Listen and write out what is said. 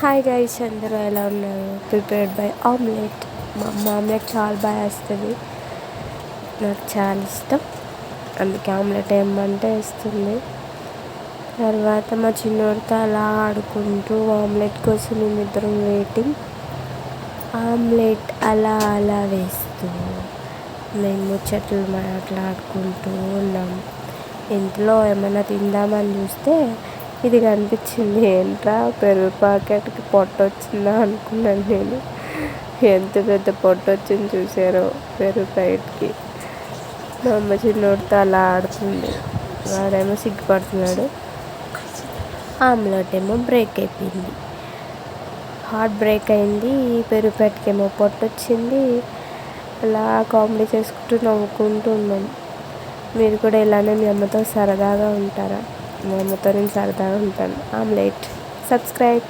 Hi guys, అందరూ ఎలా ఉన్నారు? Prepared by omelette. మా అమ్మ ఆమ్లెట్ చాలా బాగా వేస్తుంది, నాకు చాలా ఇష్టం. అందుకే ఆమ్లెట్ ఏమంటే వేస్తుంది. తర్వాత మా చిన్నోడితో అలా ఆడుకుంటూ ఆమ్లెట్ కోసం మేమిద్దరం వెయిటింగ్. ఆమ్లెట్ అలా అలా వేస్తూ మేము ముచ్చట్లు మాట్లాడుకుంటూ ఉన్నాం. ఇంట్లో ఏమైనా తిందామని చూస్తే ఇది కనిపించింది. ఏంట్రా, పెరుగు ప్యాకెట్కి పొట్ట వచ్చిందా అనుకున్నాను నేను. ఎంత పెద్ద పొట్ట వచ్చింది చూసారో పెరుగు ప్యాకెట్కి. మా అమ్మ చిన్నోడితో అలా ఆడుతుంది, వాడేమో సిగ్గుపడుతున్నాడు. ఆమ్లెట్ ఏమో బ్రేక్ అయిపోయింది, హార్ట్ బ్రేక్ అయింది. పెరుగు ప్యాకెట్కి ఏమో పొట్ట వచ్చింది. అలా కామెడీ చేసుకుంటూ నవ్వుకుంటూ ఉన్నాం. మీరు కూడా ఇలానే మీ అమ్మతో సరదాగా ఉంటారా? మా అమ్మతో నేను సరదాగా ఉంటాను. Omelette subscribe.